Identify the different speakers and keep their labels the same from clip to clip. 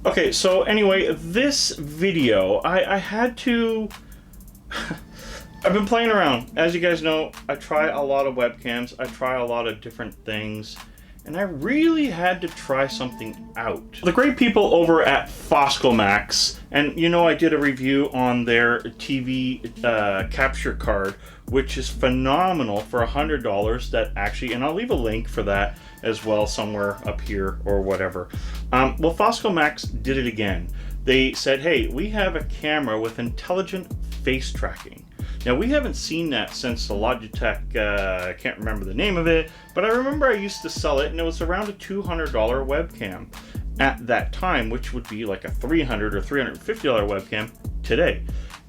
Speaker 1: Okay, so anyway, this video, I had to... I've been playing around. As you guys know, I try a lot of webcams, I try a lot of different things, and I really had to try something out. The great people over at Foscomax, and you know I did a review on their TV capture card, which is phenomenal for $100 that actually, and I'll leave a link for that as well somewhere up here or whatever. Well, Foscomax did it again. They said, hey, we have a camera with intelligent face tracking. Now, we haven't seen that since the Logitech, I can't remember the name of it, but I remember I used to sell it, and it was around a $200 webcam at that time, which would be like a $300 or $350 webcam today.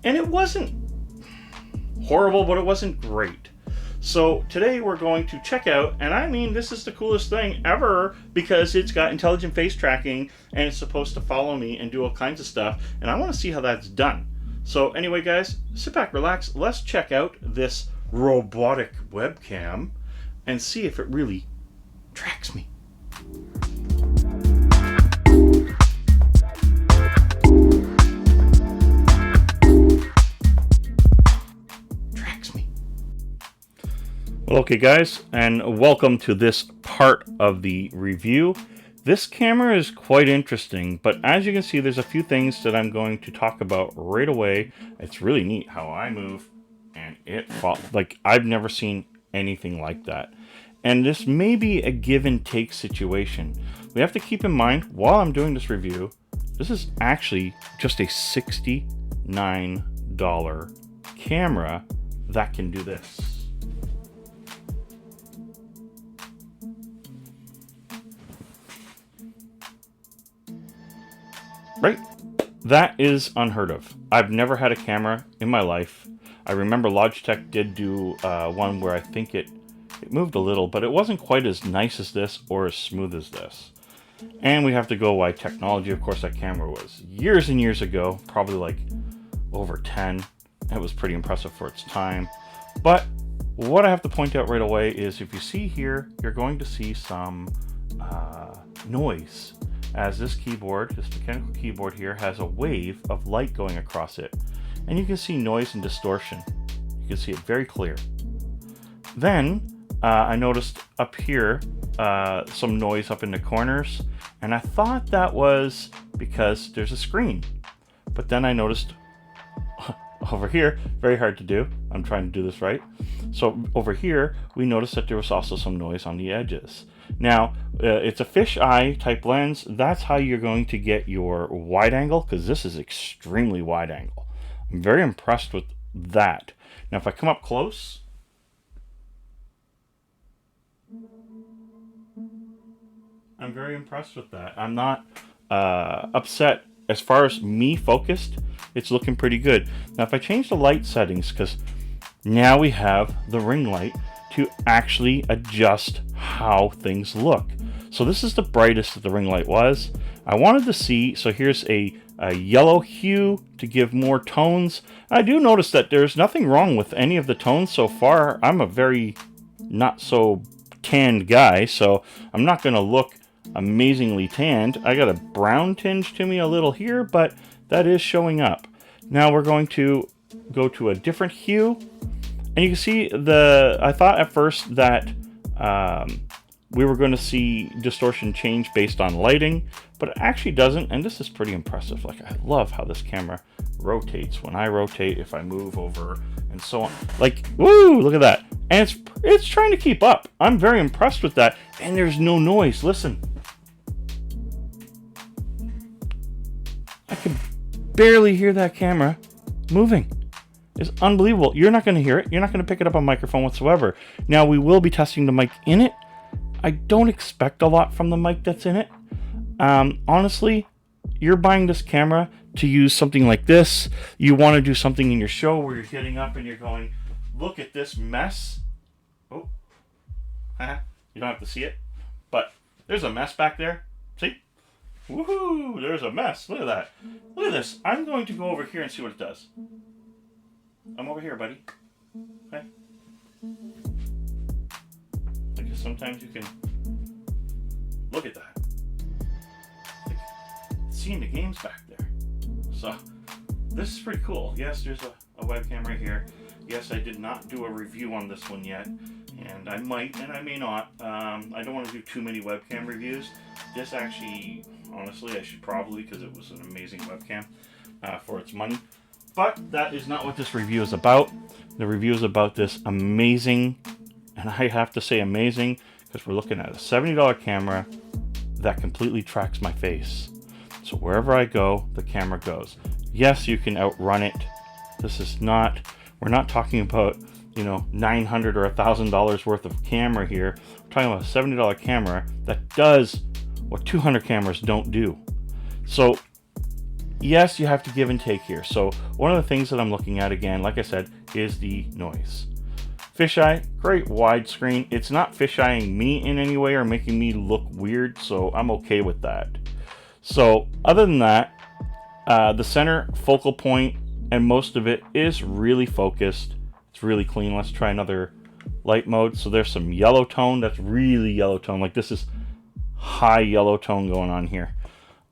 Speaker 1: And it wasn't horrible, but it wasn't great. So today we're going to check out, and I mean, this is the coolest thing ever because it's got intelligent face tracking, and it's supposed to follow me and do all kinds of stuff, and I want to see how that's done. So anyway, guys, sit back, relax. Let's check out this robotic webcam and see if it really tracks me. Tracks me. Well, okay, guys, and welcome to this part of the review. This camera is quite interesting, but as you can see, there's a few things that I'm going to talk about right away. It's really neat how I move, and it falls. Like, I've never seen anything like that. And this may be a give and take situation. We have to keep in mind, while I'm doing this review, this is actually just a $69 camera that can do this. Right? That is unheard of. I've never had a camera in my life. I remember Logitech did do one where I think it moved a little, but it wasn't quite as nice as this or as smooth as this. And we have to go why technology. Of course, that camera was years and years ago, probably like over 10. It was pretty impressive for its time. But what I have to point out right away is if you see here, you're going to see some noise. As this keyboard, this mechanical keyboard here, has a wave of light going across it. And you can see noise and distortion. You can see it very clear. Then, I noticed up here some noise up in the corners. And I thought that was because there's a screen. But then I noticed over here, very hard to do. I'm trying to do this right. So over here, we noticed that there was also some noise on the edges. Now, it's a fisheye type lens. That's how you're going to get your wide angle, because this is extremely wide angle. I'm very impressed with that. Now, if I come up close, I'm very impressed with that. I'm not upset. As far as me focused, it's looking pretty good. Now, if I change the light settings, because now we have the ring light to actually adjust how things look. So this is the brightest that the ring light was. I wanted to see, so here's a yellow hue to give more tones. I do notice that there's nothing wrong with any of the tones so far. I'm a very not so tanned guy, so I'm not going to look amazingly tanned. I got a brown tinge to me a little here, but that is showing up. Now we're going to go to a different hue. And you can see I thought at first that we were going to see distortion change based on lighting, but it actually doesn't. And this is pretty impressive. Like, I love how this camera rotates when I rotate, if I move over, and so on. Like, woo, look at that. And it's trying to keep up. I'm very impressed with that. And there's no noise. Listen. I can barely hear that camera moving. It's unbelievable. You're not going to hear it. You're not going to pick it up on microphone whatsoever. Now, we will be testing the mic in it. I don't expect a lot from the mic that's in it. Honestly, you're buying this camera to use something like this. You want to do something in your show where you're getting up and you're going, look at this mess. Oh, you don't have to see it, but there's a mess back there. See? Woohoo! There's a mess. Look at that. Look at this. I'm going to go over here and see what it does. I'm over here, buddy. Okay. I guess sometimes you can look at that. It's seeing the games back there. So this is pretty cool. Yes, there's a webcam right here. Yes, I did not do a review on this one yet, and I might and I may not. I don't want to do too many webcam reviews. This actually, honestly, I should probably, because it was an amazing webcam for its money. But that is not what this review is about. The review is about this amazing, and I have to say amazing, because we're looking at a $70 camera that completely tracks my face. So wherever I go, the camera goes. Yes, you can outrun it. This is not, we're not talking about, you know, $900 or $1,000 worth of camera here. We're talking about a $70 camera that does what 200 cameras don't do. So yes, you have to give and take here. So one of the things that I'm looking at, again, like I said, is the noise. Fisheye, great widescreen. It's not fisheyeing me in any way or making me look weird, so I'm okay with that. So other than that, the center focal point and most of it is really focused. It's really clean. Let's try another light mode. So there's some yellow tone. That's really yellow tone. Like this is high yellow tone going on here.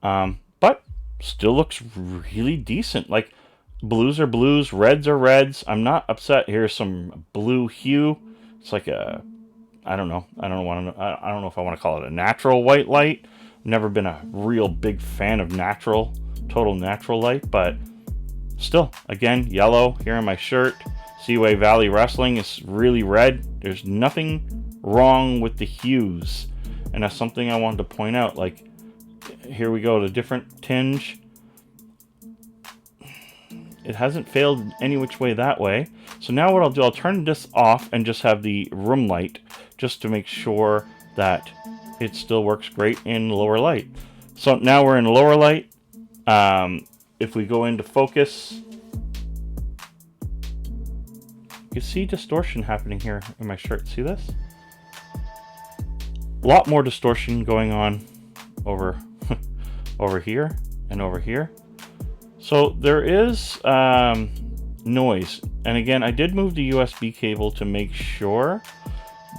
Speaker 1: But still looks really decent. Like blues are blues, reds are reds. I'm not upset. Here's some blue hue. It's like a, I don't know if I want to call it a natural white light. Never been a real big fan of total natural light, but still, again, yellow here on my shirt. Seaway Valley Wrestling is really red. There's nothing wrong with the hues, and that's something I wanted to point out. Like, here we go, the different tinge. It hasn't failed any which way that way. So now what I'll do, I'll turn this off and just have the room light, just to make sure that it still works great in lower light. So now we're in lower light. If we go into focus, you see distortion happening here in my shirt. See this? A lot more distortion going on over over here and over here. So there is noise. And again, I did move the USB cable to make sure.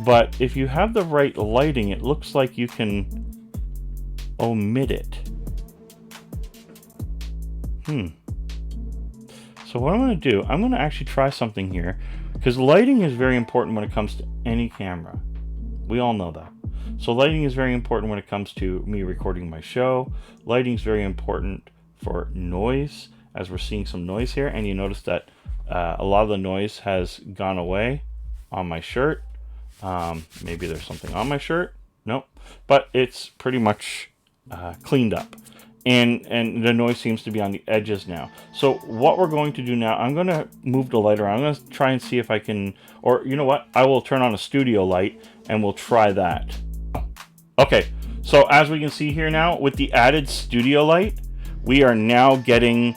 Speaker 1: But if you have the right lighting, it looks like you can omit it. So what I'm going to do, I'm going to actually try something here, because lighting is very important when it comes to any camera. We all know that. So lighting is very important when it comes to me recording my show. Lighting is very important for noise, as we're seeing some noise here. And you notice that a lot of the noise has gone away on my shirt. Maybe there's something on my shirt. Nope. But it's pretty much cleaned up. And the noise seems to be on the edges now. So what we're going to do now, I'm going to move the light around. I'm going to try and see if I can, or you know what? I will turn on a studio light and we'll try that. Okay, so as we can see here now, with the added studio light, we are now getting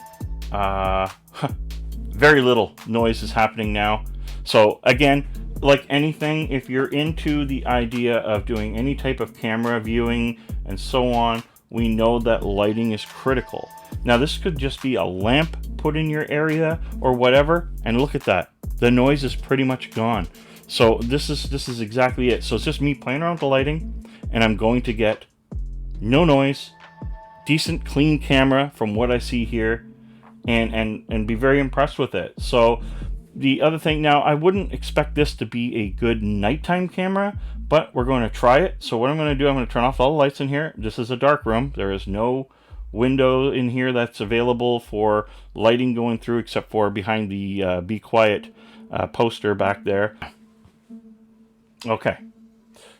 Speaker 1: very little noise is happening now. So again, like anything, if you're into the idea of doing any type of camera viewing and so on, we know that lighting is critical. Now this could just be a lamp put in your area or whatever, and look at that. The noise is pretty much gone. So this is exactly it. So it's just me playing around with the lighting, and I'm going to get no noise, decent clean camera from what I see here, and be very impressed with it. So the other thing, now I wouldn't expect this to be a good nighttime camera, but we're going to try it. So what I'm going to do, I'm going to turn off all the lights in here. This is a dark room. There is no window in here that's available for lighting going through, except for behind the Be Quiet poster back there. Okay.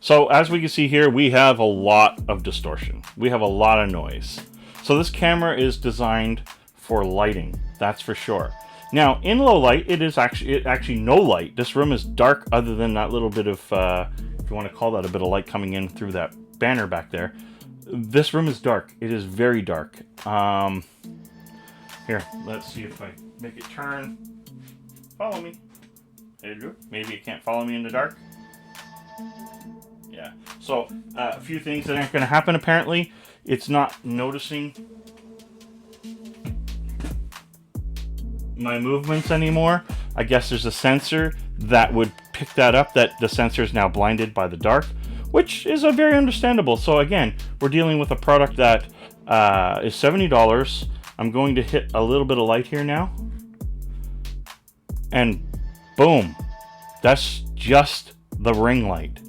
Speaker 1: So as we can see here, we have a lot of distortion. We have a lot of noise. So this camera is designed for lighting, that's for sure. Now, in low light, it is actually no light. This room is dark other than that little bit of, if you want to call that a bit of light coming in through that banner back there. This room is dark. It is very dark. Here, let's see if I make it turn. Follow me. There you go. Maybe it can't follow me in the dark. Yeah. So, a few things that aren't going to happen, apparently. It's not noticing my movements anymore. I guess there's a sensor that would pick that up, that the sensor is now blinded by the dark, which is a very understandable. So again, we're dealing with a product that is $70. I'm going to hit a little bit of light here now. And boom, that's just the ring light.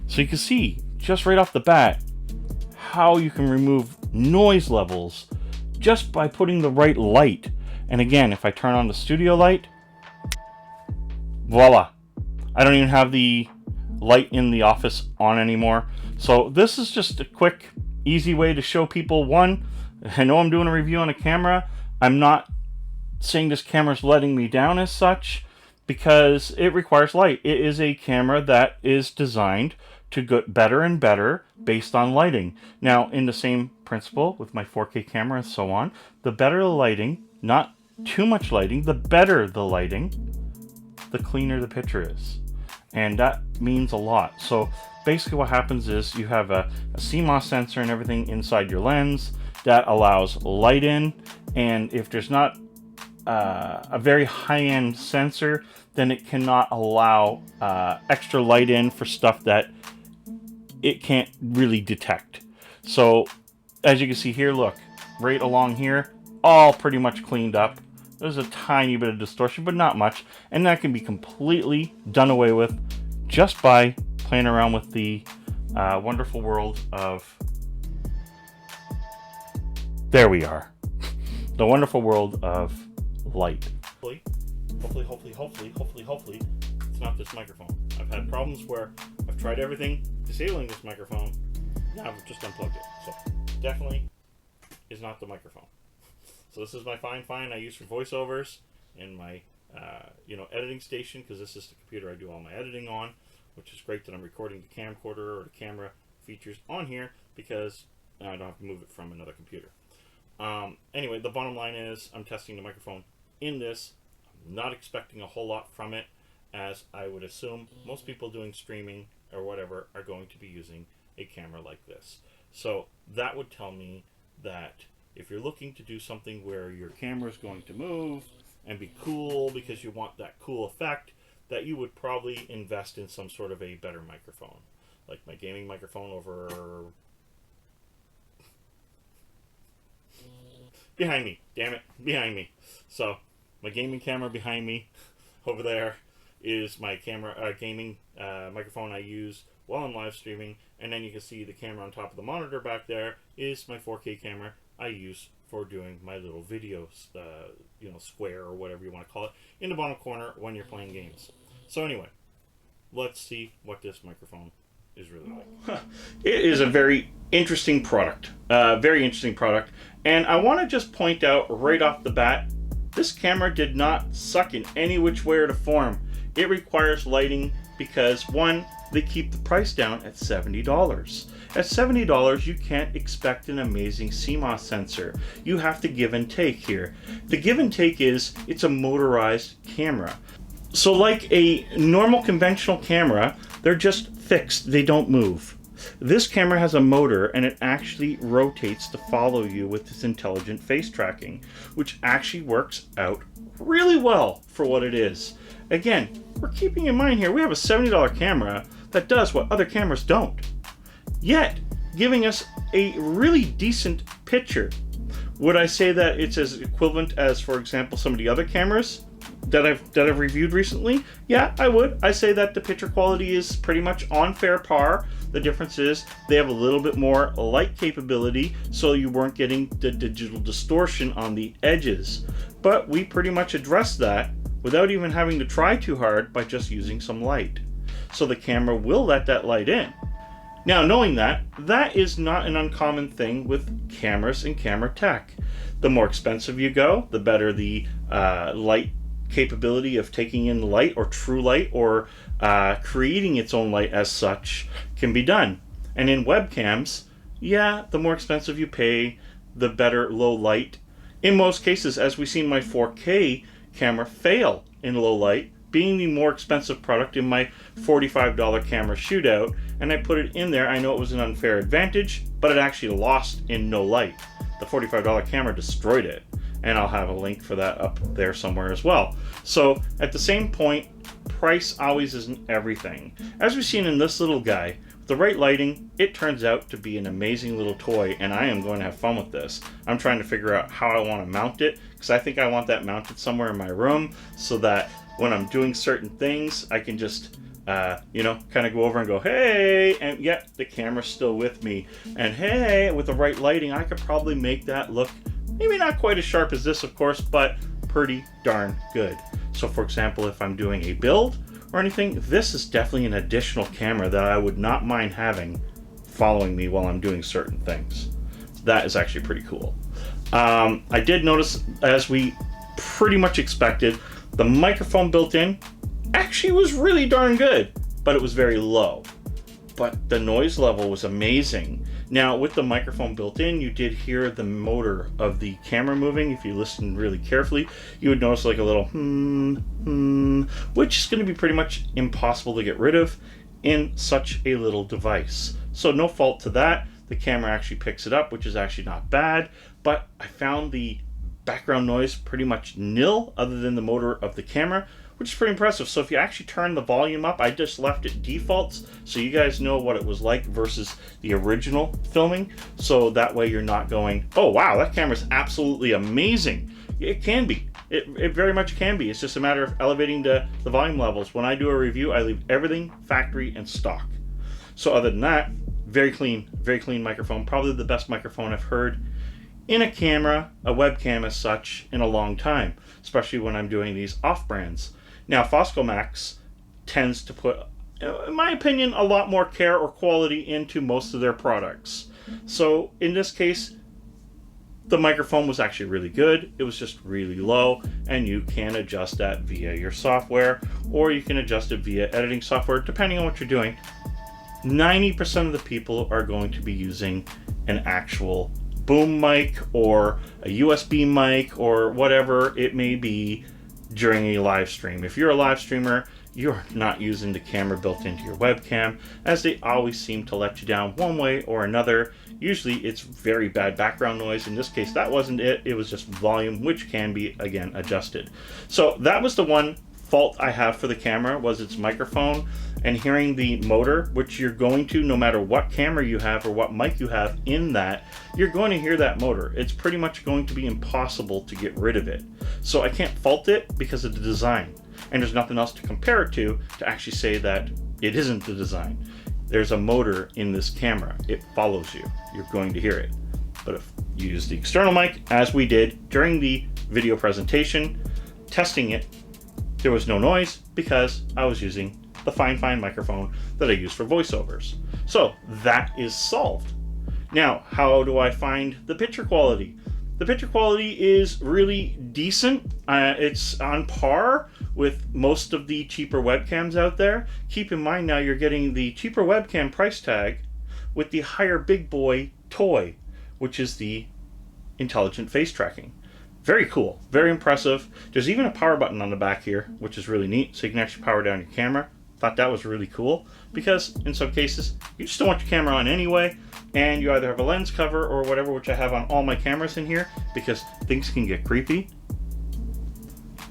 Speaker 1: So you can see just right off the bat how you can remove noise levels just by putting the right light. And again, if I turn on the studio light, voila, I don't even have the light in the office on anymore. So this is just a quick, easy way to show people, one, I know I'm doing a review on a camera. I'm not saying this camera's letting me down as such, because it requires light. It is a camera that is designed to get better and better based on lighting. Now, in the same principle with my 4K camera and so on, the better the lighting, not too much lighting, the better the lighting, the cleaner the picture is. And that means a lot. So basically what happens is you have a CMOS sensor and everything inside your lens that allows light in, and if there's not a very high-end sensor, then it cannot allow extra light in for stuff that it can't really detect. So as you can see here, look, right along here, all pretty much cleaned up. There's a tiny bit of distortion, but not much, and that can be completely done away with just by playing around with the wonderful world of, there we are, the wonderful world of light. Hopefully, it's not this microphone. I've had problems where I've tried everything, disabling this microphone, now I've just unplugged it. So definitely is not the microphone. So this is my fine I use for voiceovers in my editing station, because this is the computer I do all my editing on, which is great that I'm recording the camcorder or the camera features on here, because I don't have to move it from another computer. Anyway, the bottom line is I'm testing the microphone in this. I'm not expecting a whole lot from it, as I would assume most people doing streaming or whatever are going to be using a camera like this. So that would tell me that if you're looking to do something where your camera is going to move and be cool because you want that cool effect, that you would probably invest in some sort of a better microphone. Like my gaming microphone over behind me, damn it, behind me. So my gaming camera behind me over there is my camera gaming microphone I use while I'm live streaming, and then you can see the camera on top of the monitor back there is my 4K camera I use for doing my little videos, square or whatever you want to call it, in the bottom corner when you're playing games. So anyway, let's see what this microphone is really like. It is a very interesting product, and I want to just point out right off the bat, this camera did not suck in any which way or form. It requires lighting because, one, they keep the price down at $70. At $70, you can't expect an amazing CMOS sensor. You have to give and take here. The give and take is, it's a motorized camera. So like a normal conventional camera, they're just fixed, they don't move. This camera has a motor, and it actually rotates to follow you with this intelligent face tracking, which actually works out really well for what it is. Again, we're keeping in mind here, we have a $70 camera that does what other cameras don't, yet giving us a really decent picture. Would I say that it's as equivalent as, for example, some of the other cameras that I've reviewed recently? Yeah, I would. I say that the picture quality is pretty much on fair par. The difference is they have a little bit more light capability, so you weren't getting the digital distortion on the edges. But we pretty much addressed that without even having to try too hard by just using some light. So the camera will let that light in. Now, knowing that, that is not an uncommon thing with cameras and camera tech. The more expensive you go, the better the light capability of taking in light, or true light, or creating its own light as such can be done. And in webcams, yeah, the more expensive you pay, the better low light. In most cases, as we've seen my 4K camera fail in low light, being the more expensive product in my $45 camera shootout, and I put it in there. I know it was an unfair advantage, but it actually lost in no light. The $45 camera destroyed it, and I'll have a link for that up there somewhere as well. So at the same point, price always isn't everything. As we've seen in this little guy, the right lighting, it turns out to be an amazing little toy, and I am going to have fun with this. I'm trying to figure out how I want to mount it, because I think I want that mounted somewhere in my room so that when I'm doing certain things, I can just, you know, kind of go over and go, hey, and yet the camera's still with me. And hey, with the right lighting, I could probably make that look maybe not quite as sharp as this, of course, but pretty darn good. So for example, if I'm doing a build or anything, this is definitely an additional camera that I would not mind having following me while I'm doing certain things. That is actually pretty cool. I did notice, as we pretty much expected, the microphone built in actually was really darn good, but it was very low. But the noise level was amazing. Now, with the microphone built in, you did hear the motor of the camera moving. If you listen really carefully, you would notice like a little which is going to be pretty much impossible to get rid of in such a little device. So no fault to that. The camera actually picks it up, which is actually not bad, but I found the background noise pretty much nil other than the motor of the camera, which is pretty impressive. So if you actually turn the volume up, I just left it defaults so you guys know what it was like versus the original filming. So that way you're not going, oh wow, that camera's absolutely amazing. It can be. It very much can be. It's just a matter of elevating the volume levels. When I do a review, I leave everything factory and stock. So other than that, very clean microphone. Probably the best microphone I've heard in a camera, a webcam as such, in a long time, especially when I'm doing these off-brands. Now, Foscomax tends to put, in my opinion, a lot more care or quality into most of their products. So in this case, the microphone was actually really good. It was just really low, and you can adjust that via your software, or you can adjust it via editing software, depending on what you're doing. 90% of the people are going to be using an actual boom mic or a USB mic or whatever it may be during a live stream. If you're a live streamer, you're not using the camera built into your webcam, as they always seem to let you down one way or another. Usually it's very bad background noise. In this case, that wasn't it. It was just volume, which can be, again, adjusted. So that was the one fault I have for the camera, was its microphone and hearing the motor, which you're going to, no matter what camera you have or what mic you have in that, you're going to hear that motor. It's pretty much going to be impossible to get rid of it. So I can't fault it because of the design. And there's nothing else to compare it to actually say that it isn't the design. There's a motor in this camera. It follows you. You're going to hear it. But if you use the external mic, as we did during the video presentation, testing it, there was no noise because I was using the fine microphone that I use for voiceovers. So that is solved. Now, how do I find the picture quality? The picture quality is really decent. It's on par with most of the cheaper webcams out there. Keep in mind now you're getting the cheaper webcam price tag with the higher big boy toy, which is the intelligent face tracking. Very cool, very impressive. There's even a power button on the back here, which is really neat, so you can actually power down your camera. Thought that was really cool, because in some cases, you just don't want your camera on anyway, and you either have a lens cover or whatever, which I have on all my cameras in here, because things can get creepy.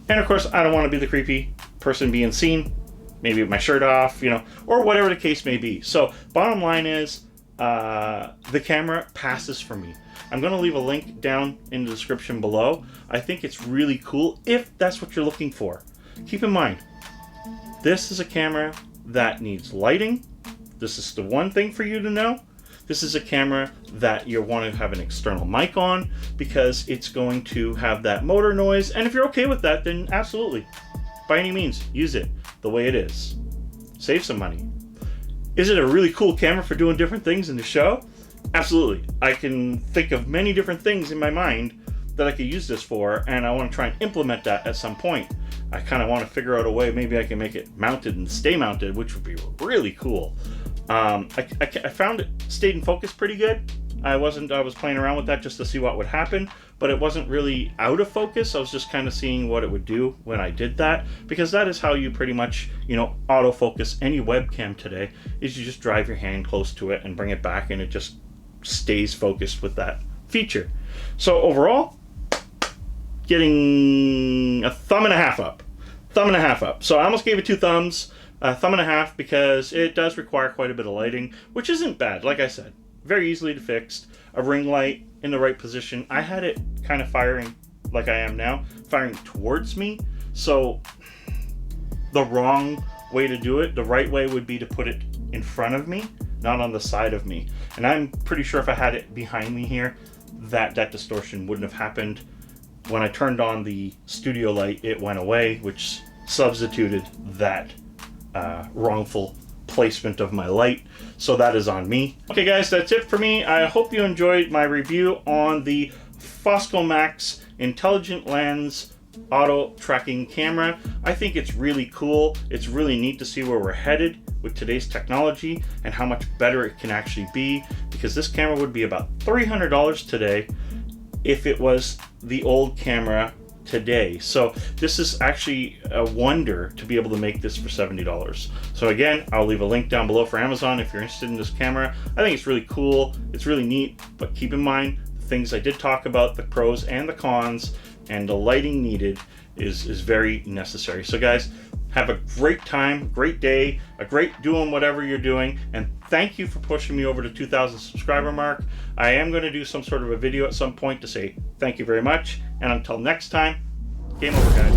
Speaker 1: And of course, I don't want to be the creepy person being seen, maybe with my shirt off, you know, or whatever the case may be. So bottom line is, the camera passes for me. I'm going to leave a link down in the description below. I think it's really cool if that's what you're looking for. Keep in mind, this is a camera that needs lighting. This is the one thing for you to know. This is a camera that you want to have an external mic on because it's going to have that motor noise. And if you're okay with that, then absolutely, by any means, use it the way it is. Save some money. Is it a really cool camera for doing different things in the show? Absolutely. I can think of many different things in my mind that I could use this for, and I want to try and implement that at some point. I kind of want to figure out a way maybe I can make it mounted and stay mounted, which would be really cool. I found it stayed in focus pretty good. I was playing around with that just to see what would happen, but it wasn't really out of focus. I was just kind of seeing what it would do when I did that, because that is how you pretty much, autofocus any webcam today, is you just drive your hand close to it and bring it back, and it just stays focused with that feature. So overall, getting a thumb and a half up. So I almost gave it 2 thumbs, thumb and a half, because it does require quite a bit of lighting, which isn't bad. Like I said, very easily to fix. A ring light in the right position. I had it kind of firing like I am now, firing towards me. So the wrong way to do it, the right way would be to put it in front of me, not on the side of me. And I'm pretty sure if I had it behind me here, that distortion wouldn't have happened. When I turned on the studio light, it went away, which substituted that wrongful placement of my light. So that is on me. Okay guys, that's it for me. I hope you enjoyed my review on the Foscomax Intelligent Lens auto tracking camera. I think it's really cool. It's really neat to see where we're headed with today's technology and how much better it can actually be, because this camera would be about $300 today if it was the old camera today. So this is actually a wonder to be able to make this for $70. So again, I'll leave a link down below for Amazon if you're interested in this camera. I think it's really cool. It's really neat, but keep in mind the things I did talk about, the pros and the cons, and the lighting needed is very necessary. So guys, have a great time, great day, a great doing whatever you're doing, and thank you for pushing me over to 2,000 subscriber mark. I am going to do some sort of a video at some point to say thank you very much, and until next time, game over guys.